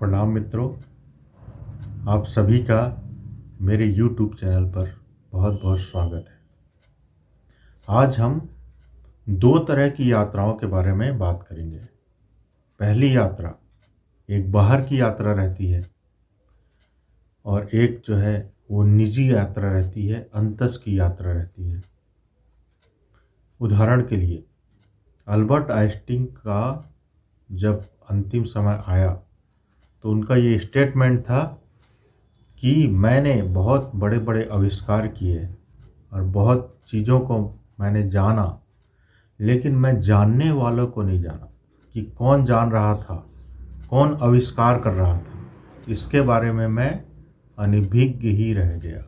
प्रणाम मित्रों। आप सभी का मेरे YouTube चैनल पर बहुत बहुत स्वागत है। आज हम दो तरह की यात्राओं के बारे में बात करेंगे। पहली यात्रा एक बाहर की यात्रा रहती है और एक जो है वो निजी यात्रा रहती है, अंतस की यात्रा रहती है। उदाहरण के लिए अल्बर्ट आइंस्टीन का जब अंतिम समय आया तो उनका ये स्टेटमेंट था कि मैंने बहुत बड़े बड़े आविष्कार किए और बहुत चीज़ों को मैंने जाना, लेकिन मैं जानने वालों को नहीं जाना कि कौन जान रहा था, कौन आविष्कार कर रहा था। इसके बारे में मैं अनभिज्ञ ही रह गया।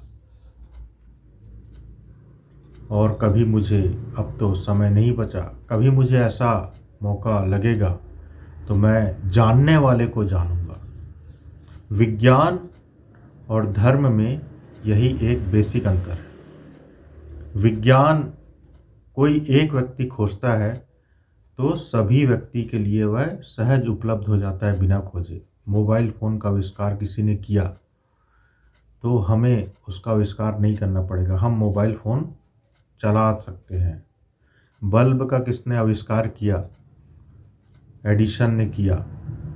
और कभी मुझे, अब तो समय नहीं बचा, कभी मुझे ऐसा मौका लगेगा तो मैं जानने वाले को जानूंगा। विज्ञान और धर्म में यही एक बेसिक अंतर है। विज्ञान कोई एक व्यक्ति खोजता है तो सभी व्यक्ति के लिए वह सहज उपलब्ध हो जाता है बिना खोजे। मोबाइल फ़ोन का आविष्कार किसी ने किया तो हमें उसका आविष्कार नहीं करना पड़ेगा, हम मोबाइल फ़ोन चला सकते हैं। बल्ब का किसने आविष्कार किया? एडिशन ने किया,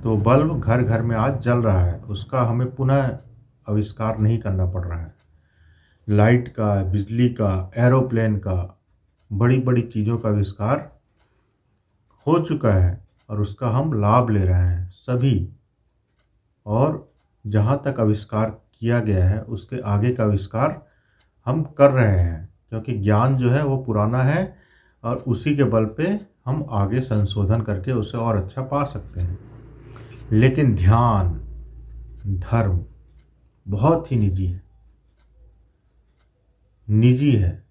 तो बल्ब घर घर में आज जल रहा है, उसका हमें पुनः आविष्कार नहीं करना पड़ रहा है। लाइट का, बिजली का, एरोप्लेन का, बड़ी बड़ी चीज़ों का आविष्कार हो चुका है और उसका हम लाभ ले रहे हैं सभी। और जहाँ तक आविष्कार किया गया है उसके आगे का आविष्कार हम कर रहे हैं, क्योंकि ज्ञान जो है वो पुराना है और उसी के बल पे हम आगे संशोधन करके उसे और अच्छा पा सकते हैं। लेकिन ध्यान, धर्म बहुत ही निजी है।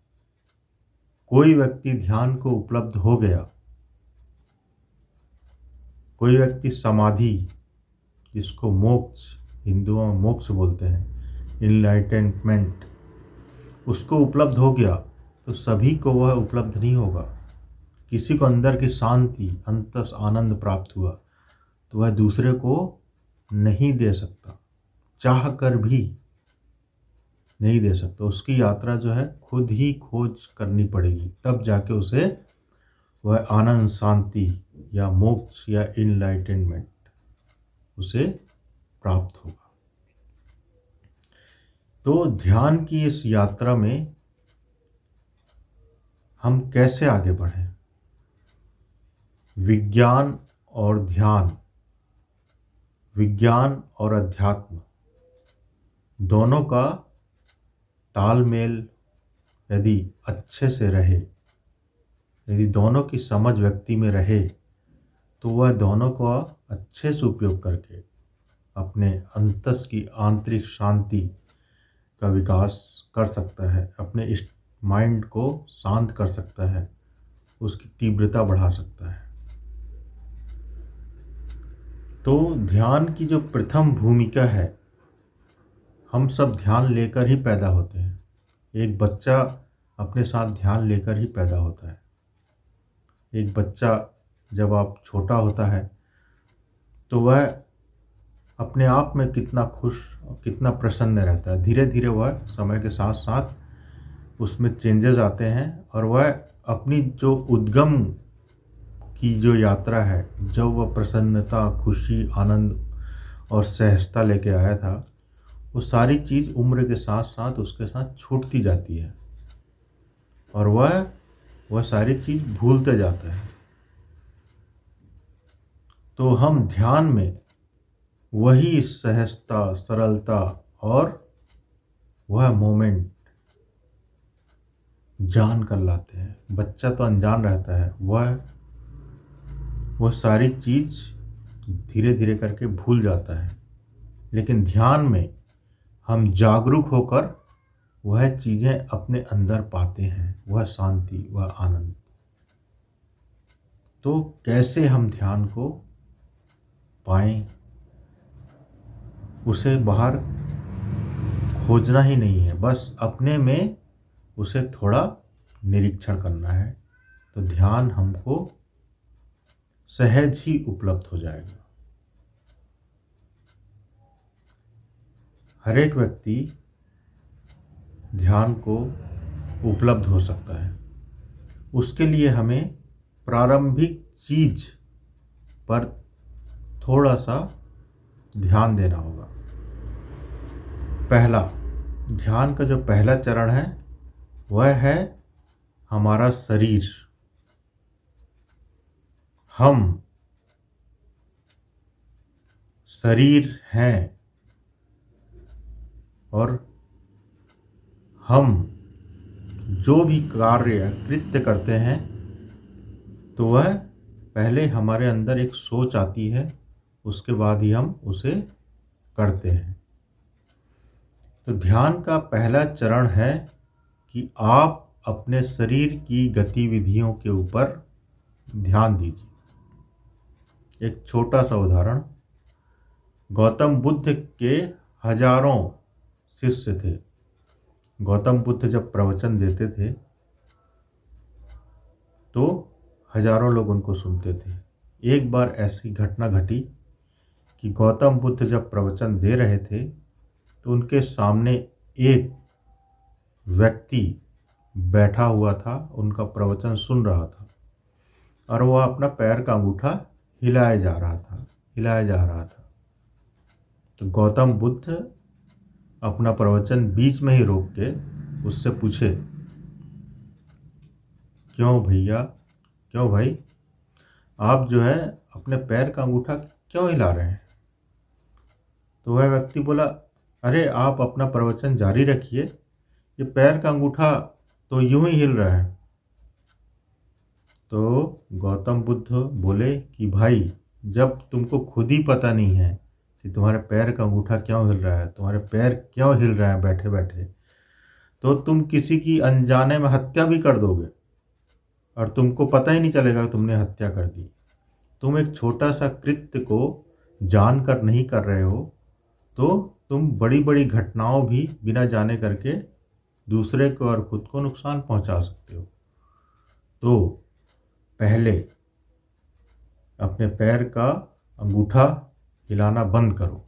कोई व्यक्ति ध्यान को उपलब्ध हो गया, कोई व्यक्ति समाधि, जिसको मोक्ष, हिंदुओं में मोक्ष बोलते हैं, इनलाइटेनमेंट, उसको उपलब्ध हो गया तो सभी को वह उपलब्ध नहीं होगा। किसी को अंदर की शांति, अंतस आनंद प्राप्त हुआ तो वह दूसरे को नहीं दे सकता, चाह कर भी नहीं दे सकता। उसकी यात्रा जो है खुद ही खोज करनी पड़ेगी, तब जाके उसे वह आनंद, शांति या मोक्ष या इनलाइटेनमेंट उसे प्राप्त होगा। तो ध्यान की इस यात्रा में हम कैसे आगे बढ़ें? विज्ञान और ध्यान, विज्ञान और अध्यात्म दोनों का तालमेल यदि अच्छे से रहे, यदि दोनों की समझ व्यक्ति में रहे, तो वह दोनों को अच्छे से उपयोग करके अपने अंतस की आंतरिक शांति का विकास कर सकता है, अपने इस माइंड को शांत कर सकता है, उसकी तीव्रता बढ़ा सकता है। तो ध्यान की जो प्रथम भूमिका है, हम सब ध्यान लेकर ही पैदा होते हैं। एक बच्चा अपने साथ ध्यान लेकर ही पैदा होता है। एक बच्चा जब आप छोटा होता है तो वह अपने आप में कितना खुश, कितना प्रसन्न रहता है। धीरे धीरे वह समय के साथ साथ उसमें चेंजेस आते हैं और वह अपनी जो उद्गम की जो यात्रा है, जो वह प्रसन्नता, खुशी, आनंद और सहजता लेके आया था, वो सारी चीज़ उम्र के साथ साथ उसके साथ छूटती जाती है और वह सारी चीज़ भूलते जाता है। तो हम ध्यान में वही सहजता, सरलता और वह मोमेंट जान कर लाते हैं। बच्चा तो अनजान रहता है, वह सारी चीज़ धीरे धीरे करके भूल जाता है। लेकिन ध्यान में हम जागरूक होकर वह चीज़ें अपने अंदर पाते हैं, वह शांति, वह आनंद। तो कैसे हम ध्यान को पाएं? उसे बाहर खोजना ही नहीं है, बस अपने में उसे थोड़ा निरीक्षण करना है, तो ध्यान हमको सहज ही उपलब्ध हो जाएगा। हर एक व्यक्ति ध्यान को उपलब्ध हो सकता है। उसके लिए हमें प्रारंभिक चीज पर थोड़ा सा ध्यान देना होगा। पहला, ध्यान का जो पहला चरण है वह है हमारा शरीर। हम शरीर हैं और हम जो भी कार्य कृत्य करते हैं तो वह पहले हमारे अंदर एक सोच आती है, उसके बाद ही हम उसे करते हैं। तो ध्यान का पहला चरण है कि आप अपने शरीर की गतिविधियों के ऊपर ध्यान दीजिए। एक छोटा सा उदाहरण, गौतम बुद्ध के हजारों शिष्य थे। गौतम बुद्ध जब प्रवचन देते थे तो हजारों लोग उनको सुनते थे। एक बार ऐसी घटना घटी कि गौतम बुद्ध जब प्रवचन दे रहे थे तो उनके सामने एक व्यक्ति बैठा हुआ था, उनका प्रवचन सुन रहा था और वह अपना पैर का अंगूठा हिलाया जा रहा था। तो गौतम बुद्ध अपना प्रवचन बीच में ही रोक के उससे पूछे, क्यों भैया, क्यों भाई, आप जो है अपने पैर का अंगूठा क्यों हिला रहे हैं? तो वह व्यक्ति बोला, अरे आप अपना प्रवचन जारी रखिए, ये पैर का अंगूठा तो यूं ही हिल रहा है। तो गौतम बुद्ध बोले कि भाई, जब तुमको खुद ही पता नहीं है कि तुम्हारे पैर का अंगूठा क्यों हिल रहा है, तुम्हारे पैर क्यों हिल रहे हैं बैठे बैठे, तो तुम किसी की अनजाने में हत्या भी कर दोगे और तुमको पता ही नहीं चलेगा कि तुमने हत्या कर दी। तुम एक छोटा सा कृत्य को जानकर नहीं कर रहे हो तो तुम बड़ी बड़ी घटनाओं भी बिना जाने करके दूसरे को और खुद को नुकसान पहुंचा सकते हो। तो पहले अपने पैर का अंगूठा हिलाना बंद करो।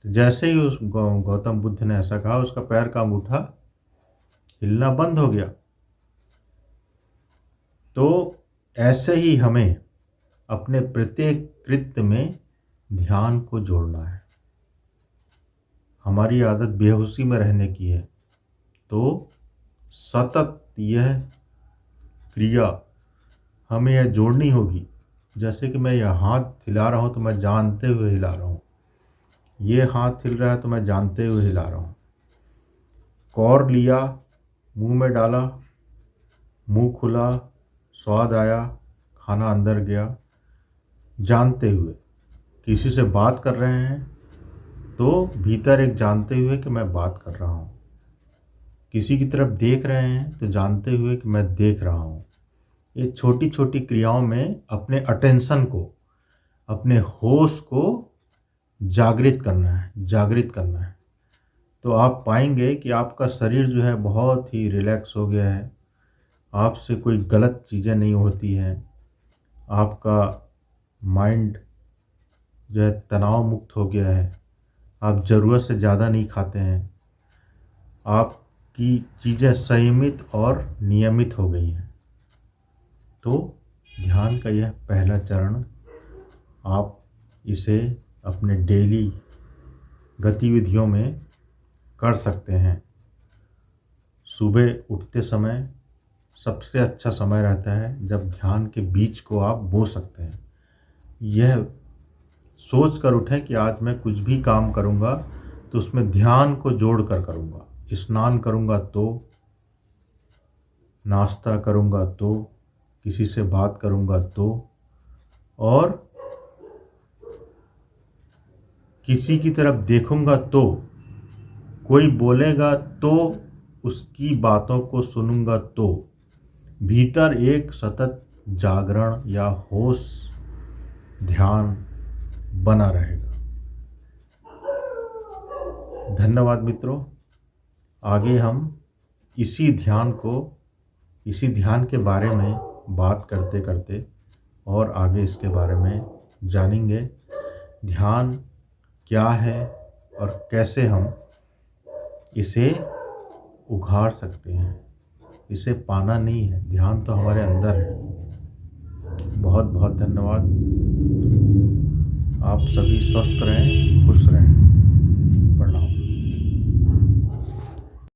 तो जैसे ही उस गौतम बुद्ध ने ऐसा कहा, उसका पैर का अंगूठा हिलना बंद हो गया। तो ऐसे ही हमें अपने प्रत्येक कृत्य में ध्यान को जोड़ना है। हमारी आदत बेहोशी में रहने की है, तो सतत यह क्रिया हमें यह जोड़नी होगी। जैसे कि मैं यह हाथ हिला रहा हूँ तो मैं जानते हुए हिला रहा हूँ, ये हाथ हिल रहा है तो मैं जानते हुए हिला रहा हूँ। कौर लिया, मुंह में डाला, मुंह खुला, स्वाद आया, खाना अंदर गया, जानते हुए। किसी से बात कर रहे हैं तो भीतर एक जानते हुए कि मैं बात कर रहा हूँ। किसी की तरफ देख रहे हैं तो जानते हुए कि मैं देख रहा हूँ। ये छोटी छोटी क्रियाओं में अपने अटेंशन को, अपने होश को जागृत करना है। तो आप पाएंगे कि आपका शरीर जो है बहुत ही रिलैक्स हो गया है, आपसे कोई गलत चीज़ें नहीं होती हैं, आपका माइंड जो है तनाव मुक्त हो गया है, आप ज़रूरत से ज़्यादा नहीं खाते हैं, आपकी चीज़ें संयमित और नियमित हो गई हैं। तो ध्यान का यह पहला चरण, आप इसे अपने डेली गतिविधियों में कर सकते हैं। सुबह उठते समय सबसे अच्छा समय रहता है जब ध्यान के बीज को आप बो सकते हैं। यह सोच कर उठें कि आज मैं कुछ भी काम करूँगा तो उसमें ध्यान को जोड़ कर करूँगा। स्नान करूँगा तो, नाश्ता करूँगा तो, किसी से बात करूँगा तो, और किसी की तरफ देखूँगा तो, कोई बोलेगा तो उसकी बातों को सुनूँगा तो, भीतर एक सतत जागरण या होश, ध्यान बना रहेगा। धन्यवाद मित्रों। आगे हम इसी ध्यान के बारे में बात करते करते और आगे इसके बारे में जानेंगे। ध्यान क्या है और कैसे हम इसे उघाड़ सकते हैं, इसे पाना नहीं है। ध्यान तो हमारे अंदर है। बहुत बहुत धन्यवाद। आप सभी स्वस्थ रहें, खुश रहें।